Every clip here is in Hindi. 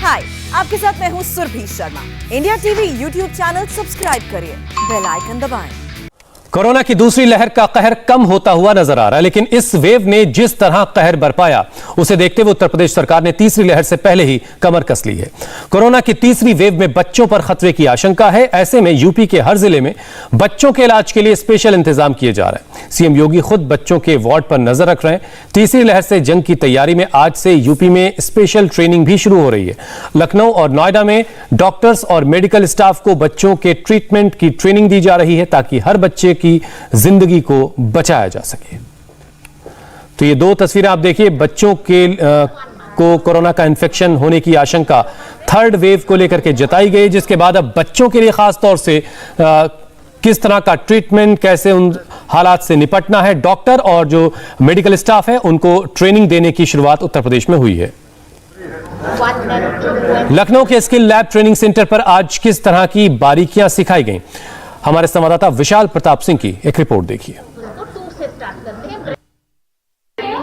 हाय, आपके साथ मैं हूँ Surbhi Sharma. India TV YouTube channel subscribe करिए, बेल आइकन दबाएं। कोरोना की दूसरी लहर का कहर कम होता हुआ नजर आ रहा है, लेकिन इस वेव ने जिस तरह कहर बरपाया उसे देखते हुए उत्तर प्रदेश सरकार ने तीसरी लहर से पहले ही कमर कस ली है। कोरोना की तीसरी वेव में बच्चों पर खतरे की आशंका है। ऐसे में यूपी के हर जिले में बच्चों के इलाज के लिए स्पेशल इंतजाम किए जा रहे हैं। सीएम योगी खुद बच्चों के वार्ड पर नजर रख रहे हैं। तीसरी लहर से जंग की तैयारी में आज से यूपी में स्पेशल ट्रेनिंग भी शुरू हो रही है। लखनऊ और नोएडा में डॉक्टर्स और मेडिकल स्टाफ को बच्चों के ट्रीटमेंट की ट्रेनिंग दी जा रही है ताकि हर बच्चे की जिंदगी को बचाया जा सके। तो ये दो तस्वीरें आप देखिए, बच्चों के को कोरोना का इन्फेक्शन होने की आशंका थर्ड वेव को लेकर के जताई गई, जिसके बाद अब बच्चों के लिए खास तौर से किस तरह का ट्रीटमेंट, कैसे उन हालात से निपटना है, डॉक्टर और जो मेडिकल स्टाफ है उनको ट्रेनिंग देने की शुरुआत उत्तर प्रदेश में हुई है। लखनऊ के स्किल लैब ट्रेनिंग सेंटर पर आज किस तरह की बारीकियां सिखाई गई, हमारे संवाददाता विशाल प्रताप सिंह की एक रिपोर्ट देखिए।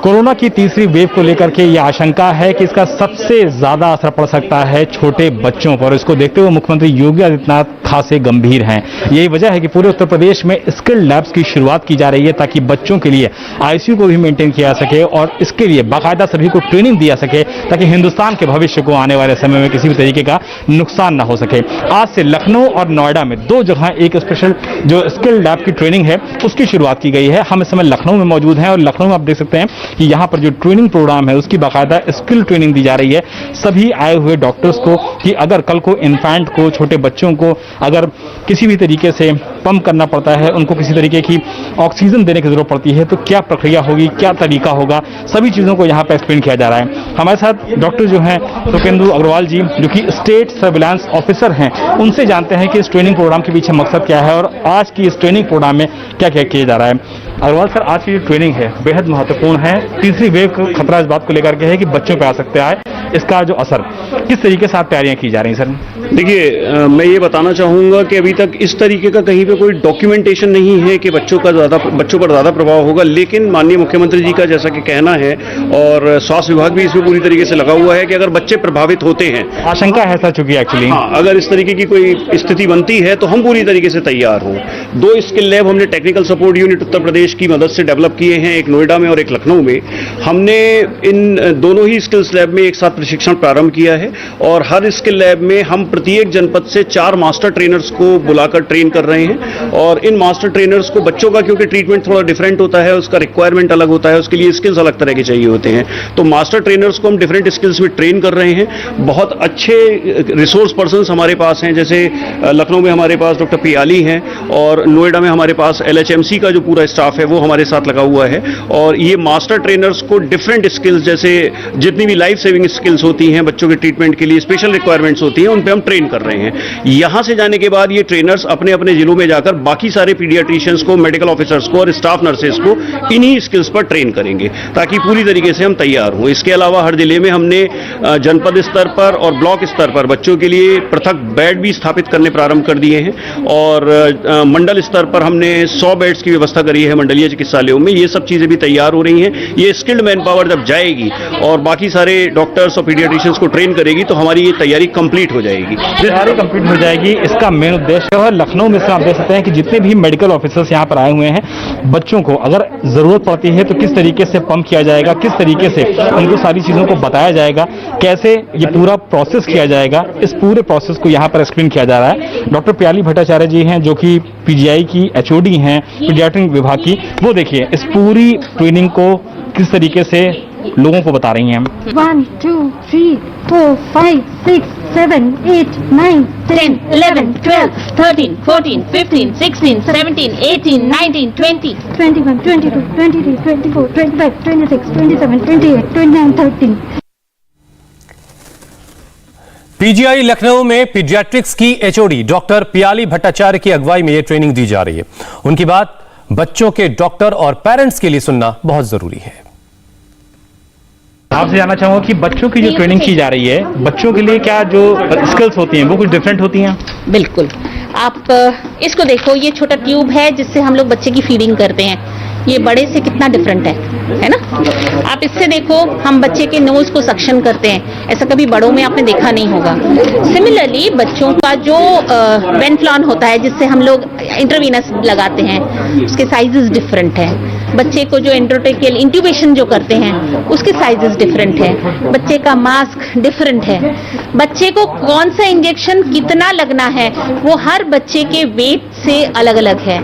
कोरोना की तीसरी वेव को लेकर के ये आशंका है कि इसका सबसे ज्यादा असर पड़ सकता है छोटे बच्चों पर। इसको देखते हुए मुख्यमंत्री योगी आदित्यनाथ खासे गंभीर हैं। यही वजह है कि पूरे उत्तर प्रदेश में स्किल लैब्स की शुरुआत की जा रही है ताकि बच्चों के लिए आईसीयू को भी मेंटेन किया जा सके और इसके लिए बाकायदा सभी को ट्रेनिंग दी जा सके ताकि हिंदुस्तान के भविष्य को आने वाले समय में किसी भी तरीके का नुकसान न हो सके। आज से लखनऊ और नोएडा में दो जगह एक स्पेशल जो स्किल लैब की ट्रेनिंग है उसकी शुरुआत की गई है। हम इस समय लखनऊ में मौजूद हैं और लखनऊ में आप देख सकते हैं कि यहाँ पर जो ट्रेनिंग प्रोग्राम है उसकी बाकायदा स्किल ट्रेनिंग दी जा रही है सभी आए हुए डॉक्टर्स को कि अगर कल को इन्फेंट को, छोटे बच्चों को अगर किसी भी तरीके से पंप करना पड़ता है, उनको किसी तरीके की ऑक्सीजन देने की जरूरत पड़ती है तो क्या प्रक्रिया होगी, क्या तरीका होगा, सभी चीजों को यहाँ पर एक्सप्लेन किया जा रहा है। हमारे साथ डॉक्टर जो हैं सुकेंदु अग्रवाल जी जो कि स्टेट सर्विलांस ऑफिसर हैं, उनसे जानते हैं कि इस ट्रेनिंग प्रोग्राम के पीछे मकसद क्या है और आज की इस ट्रेनिंग प्रोग्राम में क्या क्या किया जा रहा है। अग्रवाल सर, आज की जो ट्रेनिंग है बेहद महत्वपूर्ण है। तीसरी वेव का खतरा इस बात को लेकर के है कि बच्चों पे आ सकता है, इसका जो असर किस तरीके से आप तैयारियां की जा रही हैं सर? देखिए, मैं ये बताना चाहूँगा कि अभी तक इस तरीके का कहीं पे कोई डॉक्यूमेंटेशन नहीं है कि बच्चों पर ज़्यादा प्रभाव होगा, लेकिन माननीय मुख्यमंत्री जी का जैसा कि कहना है और स्वास्थ्य विभाग भी इसमें पूरी तरीके से लगा हुआ है कि अगर बच्चे प्रभावित होते हैं, आशंका है सर चूंकि एक्चुअली अगर इस तरीके की कोई स्थिति बनती है तो हम पूरी तरीके से तैयार हों। दो स्किल लैब हमने technical support unit Uttar Pradesh की मदद से डेवलप किए हैं, एक नोएडा में और एक लखनऊ में। हमने इन दोनों ही स्किल्स लैब में एक साथ प्रशिक्षण प्रारंभ किया है और हर स्किल लैब में हम प्रत्येक जनपद से 4 मास्टर ट्रेनर्स को बुलाकर ट्रेन कर रहे हैं और इन मास्टर ट्रेनर्स को बच्चों का क्योंकि ट्रीटमेंट थोड़ा डिफरेंट होता है, उसका रिक्वायरमेंट अलग होता है, उसके लिए स्किल्स अलग तरह के चाहिए होते हैं, तो मास्टर ट्रेनर्स को हम डिफरेंट स्किल्स में ट्रेन कर रहे हैं। बहुत अच्छे रिसोर्स पर्सन्स हमारे पास हैं, जैसे लखनऊ में हमारे पास डॉक्टर पियाली हैं और नोएडा में हमारे पास LHMC का जो पूरा स्टाफ है वो हमारे साथ लगा हुआ है और ये मास्टर ट्रेनर्स को डिफरेंट स्किल्स जैसे जितनी भी लाइफ सेविंग स्किल्स होती हैं बच्चों के ट्रीटमेंट के लिए स्पेशल रिक्वायरमेंट्स होती हैं उन पे हम ट्रेन कर रहे हैं। यहां से जाने के बाद ये ट्रेनर्स अपने अपने जिलों में जाकर बाकी सारे पीडियाट्रिशियंस को, मेडिकल ऑफिसर्स को और स्टाफ नर्सेस को इन्हीं स्किल्स पर ट्रेन करेंगे ताकि पूरी तरीके से हम तैयार हों। इसके अलावा हर जिले में हमने जनपद स्तर पर और ब्लॉक स्तर पर बच्चों के लिए पृथक बेड भी स्थापित करने प्रारंभ कर दिए हैं और मंडल स्तर पर हमने 100 बेड्स की व्यवस्था करी है मंडलीय चिकित्सालयों में। ये सब चीजें भी तैयार हो रही हैं। ये स्किल्ड मैन पावर जब जाएगी और बाकी सारे डॉक्टर्स और पीडियाट्रिशियंस को ट्रेन करेगी तो हमारी ये तैयारी कंप्लीट हो जाएगी। तैयारी कंप्लीट हो जाएगी, इसका मेन उद्देश्य है। लखनऊ में से आप देख सकते हैं कि जितने भी मेडिकल ऑफिसर्स यहाँ पर आए हुए हैं, बच्चों को अगर जरूरत पड़ती है तो किस तरीके से पंप किया जाएगा, किस तरीके से उनको सारी चीजों को बताया जाएगा, कैसे ये पूरा प्रोसेस किया जाएगा, इस पूरे प्रोसेस को यहाँ पर एक्सप्लेन किया जा रहा है। डॉक्टर प्याली भट्टाचार्य जी हैं जो कि PGI की HOD हैं पीडियाट्रिक विभाग की, वो देखिए इस पूरी ट्रेनिंग को किस तरीके से लोगों को बता रही हैं। 1 2 3 4 5 6 7 8 9 10 11 12 13 14 15 16 17 18 19 20 21 22 23 24 25 26 27 28 29 30। PGI लखनऊ में पीडियाट्रिक्स की HOD डॉक्टर पियाली भट्टाचार्य की अगुवाई में यह ट्रेनिंग दी जा रही है। उनकी बात बच्चों के डॉक्टर और पेरेंट्स के लिए सुनना बहुत जरूरी है। आपसे जानना चाहूंगा कि बच्चों की जो ट्रेनिंग की जा रही है, बच्चों के लिए क्या जो स्किल्स होती हैं वो कुछ डिफरेंट होती हैं? बिल्कुल। आप इसको देखो, ये छोटा ट्यूब है जिससे हम लोग बच्चे की फीडिंग करते हैं। ये बड़े से कितना डिफरेंट है ना। आप इससे देखो, हम बच्चे के नोज को सक्शन करते हैं, ऐसा कभी बड़ों में आपने देखा नहीं होगा। सिमिलरली बच्चों का जो वेंफ्लॉन होता है जिससे हम लोग इंट्रावीनस लगाते हैं, उसके साइजेस डिफरेंट है। बच्चे को जो एंडोट्रेकियल इंट्यूबेशन जो करते हैं उसके साइजेस डिफरेंट है। बच्चे का मास्क डिफरेंट है। बच्चे को कौन सा इंजेक्शन कितना लगना है वो हर बच्चे के वेट से अलग अलग है।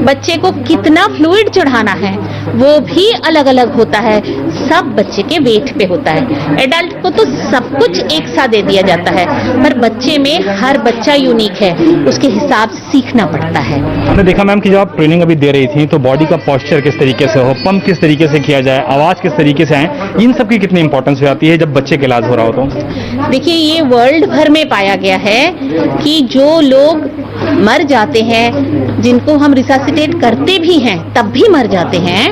बच्चे को कितना फ्लूइड चढ़ाना है वो भी अलग अलग होता है, सब बच्चे के वेट पे होता है। एडल्ट को तो सब कुछ एक साथ दे दिया जाता है, पर बच्चे में हर बच्चा यूनिक है, उसके हिसाब से सीखना पड़ता है। हमने देखा मैम कि जब आप ट्रेनिंग अभी दे रही थी तो बॉडी का पोस्चर किस तरीके से हो, पंप किस तरीके से किया जाए, आवाज किस तरीके से आए, इन सब की कितनी इंपॉर्टेंस हो जाती है जब बच्चे का इलाज हो रहा हो तो? देखिए, ये वर्ल्ड भर में पाया गया है कि जो लोग मर जाते हैं, जिनको हम रिससिटेट करते भी हैं तब भी मर जाते हैं,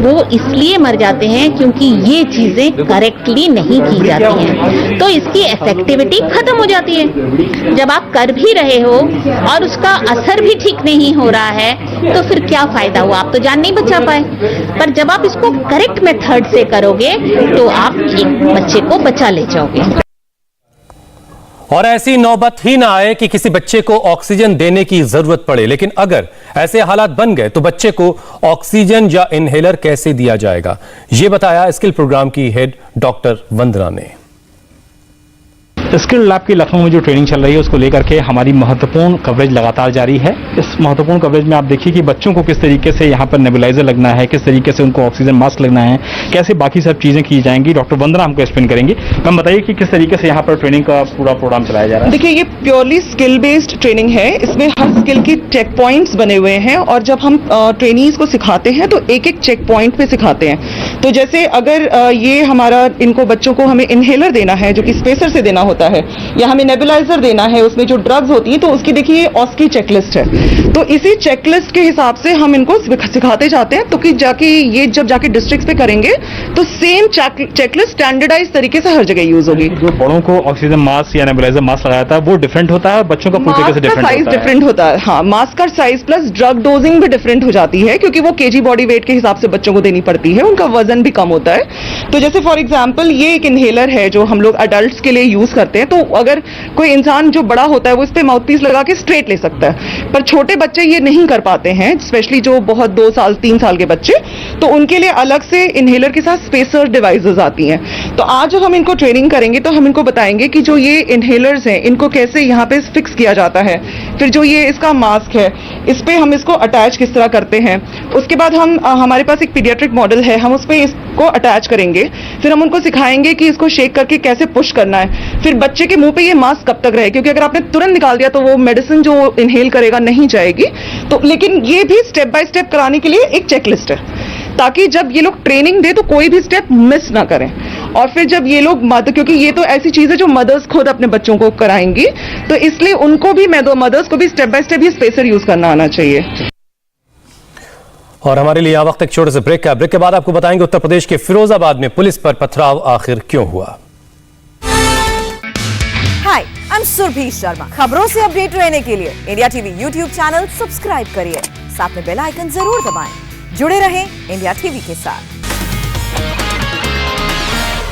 वो इसलिए मर जाते हैं क्योंकि ये चीजें करेक्टली नहीं की जाती हैं, तो इसकी इफेक्टिविटी खत्म हो जाती है। जब आप कर भी रहे हो और उसका असर भी ठीक नहीं हो रहा है तो फिर क्या फायदा हुआ, आप तो जान नहीं बचा पाए। पर जब आप इसको करेक्ट मेथड से करोगे तो आप एक बच्चे को बचा ले जाओगे। और ऐसी नौबत ही ना आए कि किसी बच्चे को ऑक्सीजन देने की जरूरत पड़े, लेकिन अगर ऐसे हालात बन गए तो बच्चे को ऑक्सीजन या इनहेलर कैसे दिया जाएगा, यह बताया स्किल प्रोग्राम की हेड डॉक्टर वंदना ने। स्किल लैब की लखनऊ में जो ट्रेनिंग चल रही है उसको लेकर के हमारी महत्वपूर्ण कवरेज लगातार जारी है। इस महत्वपूर्ण कवरेज में आप देखिए कि बच्चों को किस तरीके से यहाँ पर नेबुलाइजर लगना है, किस तरीके से उनको ऑक्सीजन मास्क लगना है, कैसे बाकी सब चीजें की जाएंगी, डॉक्टर वंदना हमको एक्सप्लेन करेंगी। मैम बताइए कि किस तरीके से यहाँ पर ट्रेनिंग का पूरा प्रोग्राम चलाया जा रहा है। देखिए, ये प्योरली स्किल बेस्ड ट्रेनिंग है। इसमें हर स्किल के चेक पॉइंट्स बने हुए हैं और जब हम ट्रेनीज को सिखाते हैं तो एक एक चेक पॉइंट पे सिखाते हैं। तो जैसे अगर ये हमारा इनको बच्चों को हमें इनहेलर देना है जो कि स्पेसर से देना होता है, या हमें नेबुलाइजर देना है, उसमें जो ड्रग्स होती हैं, तो उसकी देखिए ऑस्की चेकलिस्ट है। तो इसी चेकलिस्ट के हिसाब से हम इनको सिखाते जाते हैं, तो कि जाके ये जब जाके डिस्ट्रिक्ट्स पे करेंगे तो सेम चेकलिस्ट स्टैंडर्डाइज तरीके से हर जगह यूज होगी। जो बड़ों को ऑक्सीजन मास्क या नेबुलाइजर मास्क लगाया था वो डिफरेंट होता है और बच्चों का पूरी तरीके से डिफरेंट होता है। हाँ, मास्क का साइज प्लस ड्रग डोजिंग भी डिफरेंट हो जाती है क्योंकि वो केजी बॉडी वेट के हिसाब से बच्चों को देनी पड़ती है, उनका वजन भी कम होता है। तो जैसे फॉर एग्जाम्पल ये एक इनहेलर है जो हम लोग अडल्ट के लिए यूज करते हैं, तो अगर कोई इंसान जो बड़ा होता है वो इस पे माउथपीस लगा के स्ट्रेट ले सकता है, पर छोटे बच्चे ये नहीं कर पाते हैं, स्पेशली जो बहुत 2 साल 3 साल के बच्चे, तो उनके लिए अलग से इनहेलर के साथ स्पेसर डिवाइसेस आती हैं। तो आज जब हम इनको ट्रेनिंग करेंगे तो हम इनको बताएंगे कि जो ये इनहेलर्स हैं इनको कैसे यहाँ पे फिक्स किया जाता है, फिर जो ये इसका मास्क है इस पे हम इसको अटैच किस तरह करते हैं। उसके बाद हम हमारे पास एक पीडियाट्रिक मॉडल है, हम उस पे इसको अटैच करेंगे, फिर हम उनको सिखाएंगे कि इसको शेक करके कैसे पुश करना है, फिर बच्चे के मुंह पे ये मास्क कब तक रहे, क्योंकि अगर आपने तुरंत निकाल दिया तो वो मेडिसिन जो इनहेल करेगा नहीं जाएगी। तो लेकिन ये भी स्टेप बाय स्टेप कराने के लिए एक चेकलिस्ट है, ताकि जब ये लोग ट्रेनिंग दे तो कोई भी स्टेप मिस ना करें। और फिर जब ये लोग क्योंकि ये तो ऐसी चीज है जो मदर्स खुद अपने बच्चों को कराएंगी, तो इसलिए उनको भी मदर्स को भी स्टेप बाय स्टेप ये स्पेसर यूज करना आना चाहिए। और हमारे लिए यह वक्त एक छोटे से ब्रेक का। ब्रेक के बाद आपको बताएंगे उत्तर प्रदेश के फिरोजाबाद में पुलिस पर पथराव आखिर क्यों हुआ। हाय, आई एम सुरभि शर्मा। खबरों से अपडेट रहने के लिए India TV YouTube channel subscribe करिए, साथ में बेल आइकन जरूर दबाएं। जुड़े रहें इंडिया टीवी के साथ।